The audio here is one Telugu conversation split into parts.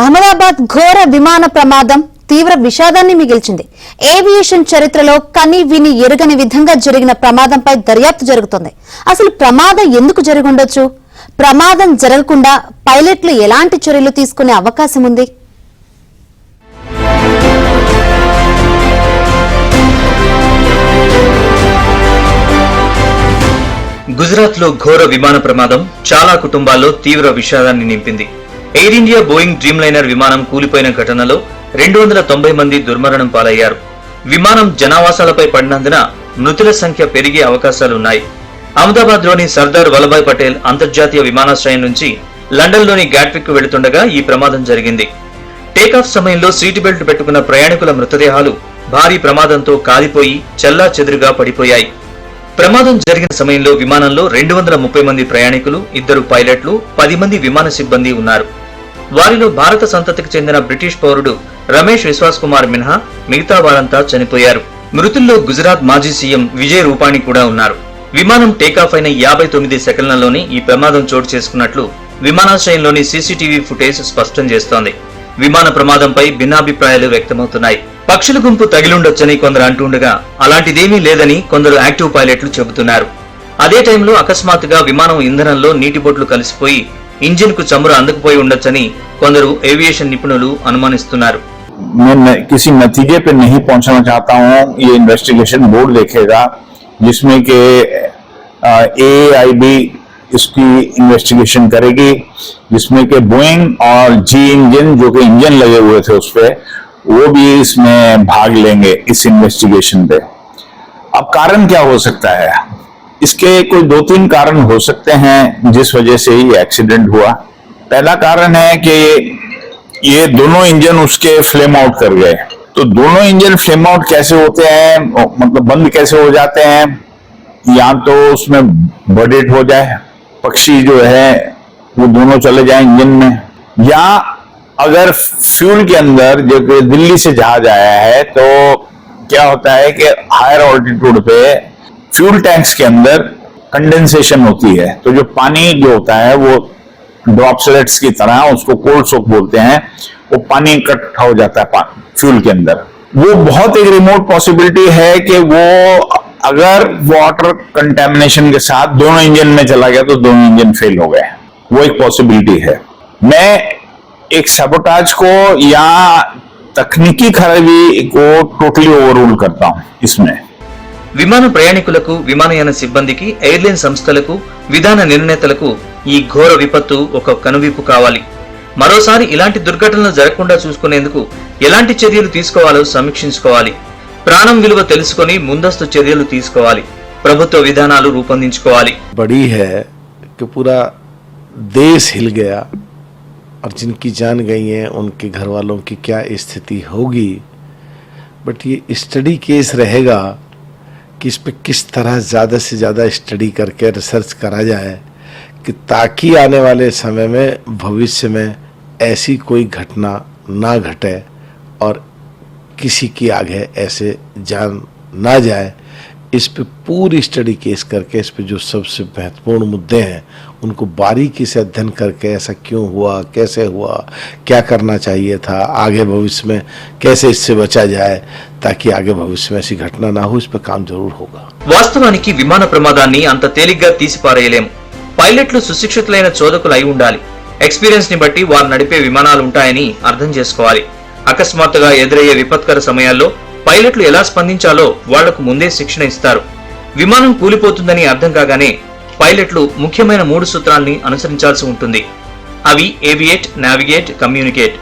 అహ్మదాబాద్ ఘోర విమాన ప్రమాదం తీవ్ర విషాదాన్ని మిగిల్చింది. ఏవియేషన్ చరిత్రలో కని విని ఎరుగని విధంగా జరిగిన ప్రమాదంపై దర్యాప్తు జరుగుతోంది. అసలు ప్రమాదం ఎందుకు జరిగుండొచ్చు? ప్రమాదం జరగకుండా పైలట్లు ఎలాంటి చర్యలు తీసుకునే అవకాశం ఉంది? గుజరాత్ లో ఘోర విమాన ప్రమాదం చాలా కుటుంబాల్లో తీవ్ర విషాదాన్ని నింపింది. Air India Boeing dream liner విమానం కూలిపోయిన ఘటనలో 290 మంది దుర్మరణం పాలయ్యారు. విమానం జనావాసాలపై పడినందున మృతుల సంఖ్య పెరిగే అవకాశాలున్నాయి. అహ్మదాబాద్ లోని సర్దార్ వల్లభాయ్ పటేల్ అంతర్జాతీయ విమానాశ్రయం నుంచి లండన్ లోని గాట్విక్ కు వెళుతుండగా ఈ ప్రమాదం జరిగింది. టేకాఫ్ సమయంలో సీటు బెల్ట్ పెట్టుకున్న ప్రయాణికుల మృతదేహాలు భారీ ప్రమాదంతో కాలిపోయి చెల్లా చెదురుగా పడిపోయాయి. ప్రమాదం జరిగిన సమయంలో విమానంలో 230 మంది ప్రయాణికులు, 2 పైలట్లు, 10 మంది విమాన సిబ్బంది ఉన్నారు. వారిలో భారత సంతతికి చెందిన బ్రిటిష్ పౌరుడు రమేష్ విశ్వాస్ కుమార్ మినహా మిగతా వారంతా చనిపోయారు. మృతుల్లో గుజరాత్ మాజీ సీఎం విజయ్ రూపానీ కూడా ఉన్నారు. విమానం టేకాఫ్ అయిన 59 సెకన్లలోనే ఈ ప్రమాదం చోటు చేసుకున్నట్లు విమానాశ్రయంలోని సీసీటీవీ ఫుటేజ్ స్పష్టం చేస్తోంది. విమాన ప్రమాదంపై భిన్నాభిప్రాయాలు వ్యక్తమవుతున్నాయి. పక్షుల గుంపు తగిలుండొచ్చని కొందరు అంటుండగా అలాంటిదేమీ లేదని కొందరు యాక్టివ్ పైలట్లు చెబుతున్నారు. అదే టైంలో అకస్మాత్తుగా విమానం ఇంధనంలో నీటి బొట్లు కలిసిపోయి ఇంజిన్ కు చమురు అందకపోయి ఉండొచ్చని కొందరు ఏవియేషన్ నిపుణులు అనుమానిస్తున్నారు. मैं किसी नतीजे पे नहीं पहुंचना चाहता हूं. ये इन्वेस्टिगेशन बोर्ड देखेगा, जिसमें कि AIB इसकी इन्वेस्टिगेशन करेगी, जिसमें कि बोइंग और जी इंजन जो कि इंजन लगे हुए थे उस पे, वो भी इसमें भाग लेंगे इस इन्वेस्टिगेशन पे. अब कारण क्या हो सकता है? इसके कोई 2-3 कारण हो सकते हैं जिस वजह से ये एक्सीडेंट हुआ. पहला कारण है कि ये दोनों इंजन उसके फ्लेम आउट कर गए. तो दोनों इंजन फ्लेम आउट कैसे होते हैं, मतलब बंद कैसे हो जाते हैं? या तो उसमें बर्डेट हो जाए, पक्षी जो है वो दोनों चले जाए इंजन में, या अगर फ्यूल के अंदर जो कि दिल्ली से जहाज आया है तो क्या होता है कि हायर ऑल्टीट्यूड पे फ्यूल टैंक्स के अंदर कंडेंसेशन होती है. तो जो पानी जो होता है वो ड्रॉपलेट्स की तरह, उसको कोल्ड सोक बोलते हैं, वो पानी इकट्ठा हो जाता है फ्यूल के अंदर. वो बहुत एक रिमोट पॉसिबिलिटी है कि वो अगर वाटर कंटेमिनेशन के साथ दोनों इंजन में चला गया तो दोनों इंजन फेल हो गए. वो एक पॉसिबिलिटी है. मैं एक सैबोटाज को या तकनीकी खराबी को टोटली ओवररूल करता हूं इसमें. విమాన ప్రయాణికులకు, విమానయాన సిబ్బందికి, ఎయిర్లైన్ సంస్థలకు, విధాన నిర్ణేతలకు ఈ ఘోర విపత్తు ఒక కనువిప్పు కావాలి. మరోసారి ఇలాంటి దుర్ఘటనలు జరగకుండా చూసుకునేందుకు ఎలాంటి చర్యలు తీసుకోవాలో సమీక్షించుకోవాలి. ప్రాణం విలువ తెలుసుకొని ముందస్తు చర్యలు తీసుకోవాలి. ప్రభుత్వ విధానాలు రూపొందించుకోవాలి. बड़ी है कि पूरा देश हिल गया और जिनकी जान गई है उनके घर वालों की क्या स्थिति होगी. बट ये स्टडी केस रहेगा कि इस पे किस तरह ज़्यादा से ज़्यादा स्टडी करके रिसर्च करा जाए कि ताकि आने वाले समय में भविष्य में ऐसी कोई घटना ना घटे और किसी की आगे ऐसे जान ना जाए. इस पे पूरी स्टडी केस करके इस पे जो सबसे महत्वपूर्ण मुद्दे हैं उनको बारीकी से अध्ययन करके ऐसा क्यों हुआ, कैसे हुआ, क्या करना चाहिए था, आगे भविष्य में कैसे इससे बचा जाए ताकि आगे भविष्य में ऐसी घटना ना हो. इस पे काम जरूर होगा. వాస్తవానికి విమాన ప్రమాదాన్ని అంత తేలిగ్గా తీసిపారేయలేము. పైలట్లు సుశిక్షితులైన చోదకులు అయి ఉండాలి. ఎక్స్పీరియన్స్ ని బట్టి వారు నడిపే విమానాలు ఉంటాయని అర్థం చేసుకోవాలి. అకస్మాత్తుగా ఎదురయ్యే విపత్కర సమయాల్లో పైలట్లు ఎలా స్పందించాలో వాళ్లకు ముందే శిక్షణ ఇస్తారు. విమానం కూలిపోతుందని అర్థం కాగానే పైలట్లు ముఖ్యమైన 3 సూత్రాల్ని అనుసరించాల్సి ఉంటుంది. అవి ఏవియేట్, నావిగేట్, కమ్యూనికేట్.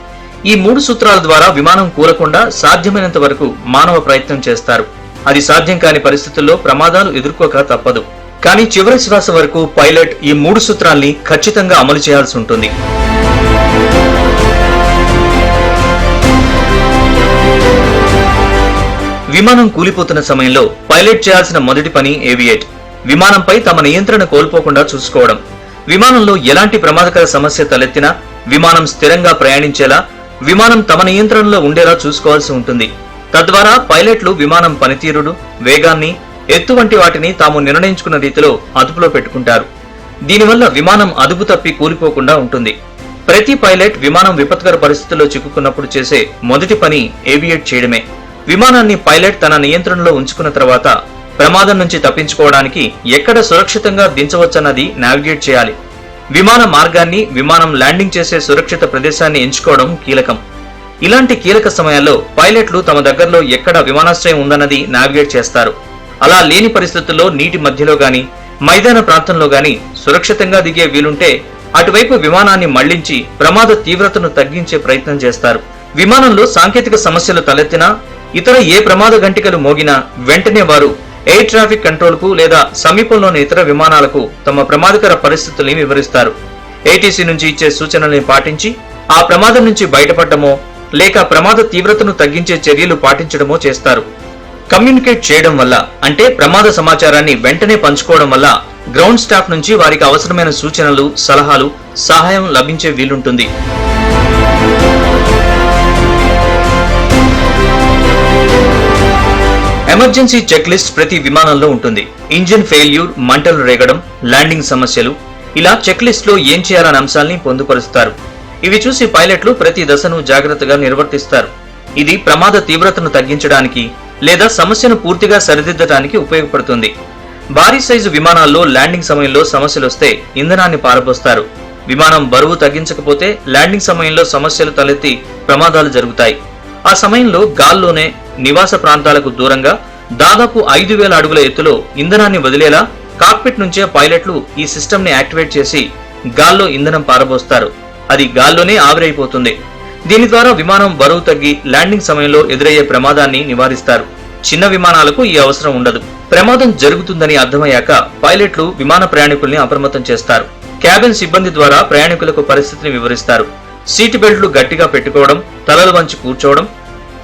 ఈ 3 సూత్రాల ద్వారా విమానం కూలకుండా సాధ్యమైనంత వరకు మానవ ప్రయత్నం చేస్తారు. అది సాధ్యం కాని పరిస్థితుల్లో ప్రమాదాలు ఎదుర్కోక తప్పదు. కానీ చివరి శ్వాస వరకు పైలట్ ఈ 3 సూత్రాల్ని ఖచ్చితంగా అమలు చేయాల్సి ఉంటుంది. విమానం కూలిపోతున్న సమయంలో పైలట్ చేయాల్సిన మొదటి పని ఏవియేట్. విమానంపై తమ నియంత్రణ కోల్పోకుండా చూసుకోవడం. విమానంలో ఎలాంటి ప్రమాదకర సమస్య తలెత్తినా విమానం స్థిరంగా ప్రయాణించేలా, విమానం తమ నియంత్రణలో ఉండేలా చూసుకోవాల్సి ఉంటుంది. తద్వారా పైలట్లు విమానం పనితీరుడు, వేగాన్ని, ఎత్తు వంటి వాటిని తాము నిర్ణయించుకున్న రీతిలో అదుపులో పెట్టుకుంటారు. దీనివల్ల విమానం అదుపు తప్పి కూలిపోకుండా ఉంటుంది. ప్రతి పైలట్ విమానం విపత్కర పరిస్థితుల్లో చిక్కుకున్నప్పుడు చేసే మొదటి పని ఏవియేట్ చేయడమే. విమానాన్ని పైలట్ తన నియంత్రణలో ఉంచుకున్న తర్వాత ప్రమాదం నుంచి తప్పించుకోవడానికి ఎక్కడ సురక్షితంగా దించవచ్చన్నది నావిగేట్ చేయాలి. విమాన మార్గాన్ని, విమానం ల్యాండింగ్ చేసే సురక్షిత ప్రదేశాన్ని ఎంచుకోవడం కీలకం. ఇలాంటి కీలక సమయాల్లో పైలట్లు తమ దగ్గరలో ఎక్కడ విమానాశ్రయం ఉందన్నది నావిగేట్ చేస్తారు. అలా లేని పరిస్థితుల్లో నీటి మధ్యలో గాని, మైదాన ప్రాంతంలో గాని సురక్షితంగా దిగే వీలుంటే అటువైపు విమానాన్ని మళ్లించి ప్రమాద తీవ్రతను తగ్గించే ప్రయత్నం చేస్తారు. విమానంలో సాంకేతిక సమస్యలు తలెత్తినా, ఇతర ఏ ప్రమాద గంటికలు మోగినా వెంటనే వారు ఎయిర్ ట్రాఫిక్ కంట్రోల్ కు లేదా సమీపంలోని ఇతర విమానాలకు తమ ప్రమాదకర పరిస్థితుల్ని వివరిస్తారు. ఏటీసీ నుంచి ఇచ్చే సూచనల్ని పాటించి ఆ ప్రమాదం నుంచి బయటపడటమో లేక ప్రమాద తీవ్రతను తగ్గించే చర్యలు పాటించడమో చేస్తారు. కమ్యూనికేట్ చేయడం వల్ల, అంటే ప్రమాద సమాచారాన్ని వెంటనే పంచుకోవడం వల్ల గ్రౌండ్ స్టాఫ్ నుంచి వారికి అవసరమైన సూచనలు, సలహాలు, సహాయం లభించే వీలుంటుంది. ఎమర్జెన్సీ చెక్ లిస్ట్ ప్రతి విమానంలో ఉంటుంది. ఇంజిన్ ఫెయిల్యూర్, మంటలు రేగడం, ల్యాండింగ్ సమస్యలు, ఇలా చెక్ లిస్ట్ లో ఏం చేయాలనే అంశాల్ని పొందుపరుస్తారు. ఇవి చూసి పైలట్లు ప్రతి దశను జాగ్రత్తగా నిర్వర్తిస్తారు. ఇది ప్రమాద తీవ్రతను తగ్గించడానికి లేదా సమస్యను పూర్తిగా సరిదిద్దడానికి ఉపయోగపడుతుంది. భారీ సైజు విమానాల్లో ల్యాండింగ్ సమయంలో సమస్యలొస్తే ఇంధనాన్ని పారబోస్తారు. విమానం బరువు తగ్గించకపోతే ల్యాండింగ్ సమయంలో సమస్యలు తలెత్తి ప్రమాదాలు జరుగుతాయి. ఆ సమయంలో గాల్లోనే నివాస ప్రాంతాలకు దూరంగా దాదాపు 5000 అడుగుల ఎత్తులో ఇంధనాన్ని వదిలేలా కాక్పిట్ నుంచే పైలట్లు ఈ సిస్టమ్ ని యాక్టివేట్ చేసి గాల్లో ఇంధనం పారబోస్తారు. అది గాల్లోనే ఆవిరైపోతుంది. దీని ద్వారా విమానం బరువు తగ్గి ల్యాండింగ్ సమయంలో ఎదురయ్యే ప్రమాదాన్ని నివారిస్తారు. చిన్న విమానాలకు ఈ అవసరం ఉండదు. ప్రమాదం జరుగుతుందని అర్థమయ్యాక పైలట్లు విమాన ప్రయాణికుల్ని అప్రమత్తం చేస్తారు. క్యాబిన్ సిబ్బంది ద్వారా ప్రయాణికులకు పరిస్థితిని వివరిస్తారు. సీట్ బెల్ట్లు గట్టిగా పెట్టుకోవడం, తలలు వంచి కూర్చోవడం,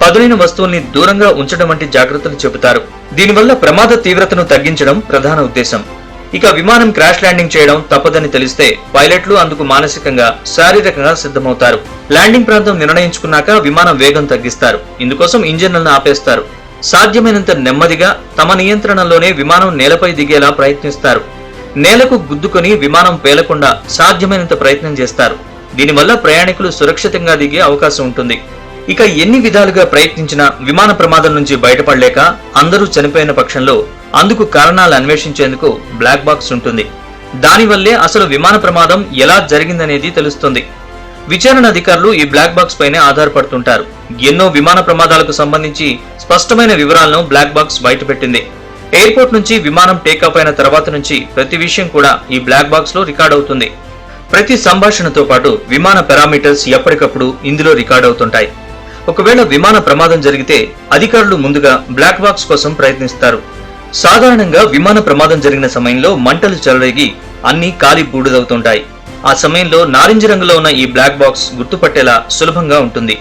పదునైన వస్తువుల్ని దూరంగా ఉంచడం వంటి జాగ్రత్తలు చెబుతారు. దీనివల్ల ప్రమాద తీవ్రతను తగ్గించడం ప్రధాన ఉద్దేశం. ఇక విమానం క్రాష్ ల్యాండింగ్ చేయడం తప్పదని తెలిస్తే పైలట్లు అందుకు మానసికంగా, శారీరకంగా సిద్ధమవుతారు. ల్యాండింగ్ ప్రాంతం నిర్ణయించుకున్నాక విమానం వేగం తగ్గిస్తారు. ఇందుకోసం ఇంజిన్లను ఆపేస్తారు. సాధ్యమైనంత నెమ్మదిగా తమ నియంత్రణలోనే విమానం నేలపై దిగేలా ప్రయత్నిస్తారు. నేలకు గుద్దుకొని విమానం పేలకుండా సాధ్యమైనంత ప్రయత్నం చేస్తారు. దీనివల్ల ప్రయాణికులు సురక్షితంగా దిగే అవకాశం ఉంటుంది. ఇక ఎన్ని విధాలుగా ప్రయత్నించినా విమాన ప్రమాదం నుంచి బయటపడలేక అందరూ చనిపోయిన పక్షంలో అందుకు కారణాలు అన్వేషించేందుకు బ్లాక్ బాక్స్ ఉంటుంది. దానివల్లే అసలు విమాన ప్రమాదం ఎలా జరిగిందనేది తెలుస్తుంది. విచారణ అధికారులు ఈ బ్లాక్ బాక్స్ పైనే ఆధారపడుతుంటారు. ఎన్నో విమాన ప్రమాదాలకు సంబంధించి స్పష్టమైన వివరాలను బ్లాక్ బాక్స్ బయటపెట్టింది. ఎయిర్పోర్ట్ నుంచి విమానం టేకాఫ్ అయిన తర్వాత నుంచి ప్రతి విషయం కూడా ఈ బ్లాక్ బాక్స్ లో రికార్డ్ అవుతుంది. ప్రతి సంభాషణతో పాటు విమాన పారామీటర్స్ ఎప్పటికప్పుడు ఇందులో రికార్డ్ అవుతుంటాయి. ఒకవేళ విమాన ప్రమాదం జరిగితే అధికారులు ముందుగా బ్లాక్ బాక్స్ కోసం ప్రయత్నిస్తారు. సాధారణంగా విమాన ప్రమాదం జరిగిన సమయంలో మంటలు చెలరేగి అన్ని కాలి బూడిదవుతుంటాయి. ఆ సమయంలో నారింజ రంగులో ఉన్న ఈ బ్లాక్ బాక్స్ గుర్తుపట్టేలా సులభంగా ఉంటుంది.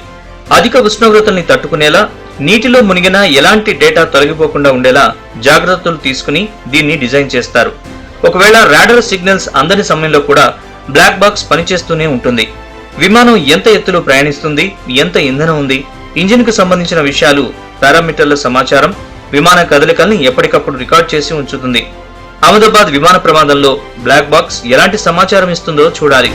అధిక ఉష్ణోగ్రతల్ని తట్టుకునేలా, నీటిలో మునిగినా ఎలాంటి డేటా తొలగిపోకుండా ఉండేలా జాగ్రత్తలు తీసుకుని దీన్ని డిజైన్ చేస్తారు. ఒకవేళ రాడార్ సిగ్నల్స్ అందని సమయంలో కూడా బ్లాక్ బాక్స్ పనిచేస్తూనే ఉంటుంది. విమానం ఎంత ఎత్తులో ప్రయాణిస్తుంది, ఎంత ఇంధనం ఉంది, ఇంజిన్ కు సంబంధించిన విషయాలు, పారామీటర్ల సమాచారం, విమాన కదలికల్ని ఎప్పటికప్పుడు రికార్డ్ చేసి ఉంచుతుంది. అహ్మదాబాద్ విమాన ప్రమాదంలో బ్లాక్ బాక్స్ ఎలాంటి సమాచారం ఇస్తుందో చూడాలి.